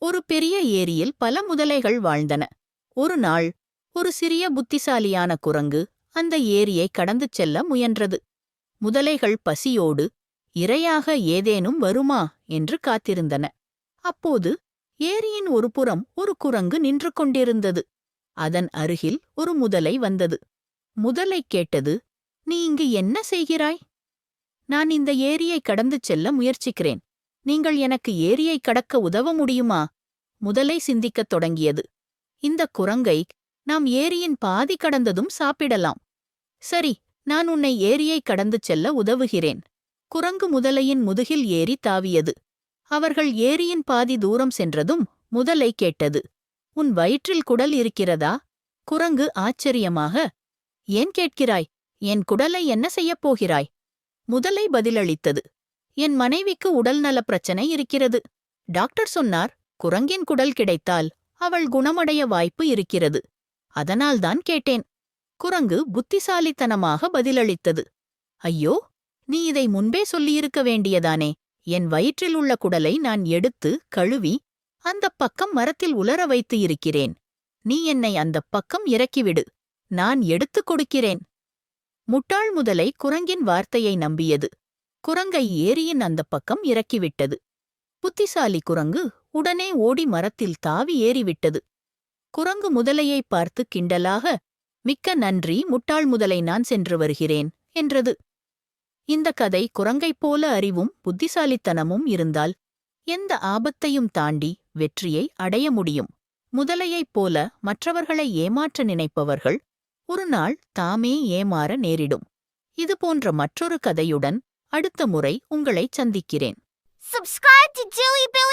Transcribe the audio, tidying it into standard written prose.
ஒரு பெரிய ஏரியில் பல முதலைகள் வாழ்ந்தன. ஒரு நாள் ஒரு சிறிய புத்திசாலியான குரங்கு அந்த ஏரியை கடந்து செல்ல முயன்றது. முதலைகள் பசியோடு இரையாக ஏதேனும் வருமா என்று காத்திருந்தன. அப்போது ஏரியின் ஒரு புறம் ஒரு குரங்கு நின்று கொண்டிருந்தது. அதன் அருகில் ஒரு முதலை வந்தது. முதலை கேட்டது, "நீ இங்கு என்ன செய்கிறாய்?" "நான் இந்த ஏரியை கடந்து செல்ல முயற்சிக்கிறேன். நீங்கள் எனக்கு ஏரியை கடக்க உதவ முடியுமா?" முதலை சிந்திக்கத் தொடங்கியது. இந்த குரங்கை நாம் ஏரியின் பாதி கடந்ததும் சாப்பிடலாம். "சரி, நான் உன்னை ஏரியை கடந்து செல்ல உதவுகிறேன்." குரங்கு முதலையின் முதுகில் ஏறி தாவியது. அவர்கள் ஏரியின் பாதி தூரம் சென்றதும் முதலை கேட்டது, "உன் வயிற்றில் குடல் இருக்கிறதா?" குரங்கு ஆச்சரியமாக, "ஏன் கேட்கிறாய்? என் குடலை என்ன செய்யப் போகிறாய்?" முதலை பதிலளித்தது, "என் மனைவிக்கு உடல்நலப் பிரச்சனை இருக்கிறது. டாக்டர் சொன்னார், குரங்கின் குடல் கிடைத்தால் அவள் குணமடைய வாய்ப்பு இருக்கிறது. அதனால்தான் கேட்டேன்." குரங்கு புத்திசாலித்தனமாக பதிலளித்தது, "ஐயோ, நீ இதை முன்பே சொல்லியிருக்க வேண்டியதானே. என் வயிற்றில் உள்ள குடலை நான் எடுத்து கழுவி அந்தப் பக்கம் மரத்தில் உலர வைத்து இருக்கிறேன். நீ என்னை அந்தப் பக்கம் இறக்கிவிடு. நான் எடுத்துக் கொடுக்கிறேன்." முட்டாள் முதலை குரங்கின் வார்த்தையை நம்பியது. குரங்கை ஏரியின் அந்தப் பக்கம் இறக்கிவிட்டது. புத்திசாலி குரங்கு உடனே ஓடி மரத்தில் தாவி ஏறிவிட்டது. குரங்கு முதலையை பார்த்து கிண்டலாக, "மிக்க நன்றி முட்டாள் முதலை, நான் சென்று வருகிறேன்" என்றது. இந்த கதை குரங்கைப் போல அறிவும் புத்திசாலித்தனமும் இருந்தால் எந்த ஆபத்தையும் தாண்டி வெற்றியை அடைய முடியும். முதலையைப் போல மற்றவர்களை ஏமாற்ற நினைப்பவர்கள் ஒரு நாள் தாமே ஏமாற நேரிடும். இதுபோன்ற மற்றொரு கதையுடன் அடுத்த முறை உங்களைச் சந்திக்கிறேன். Subscribe to Dewey Bill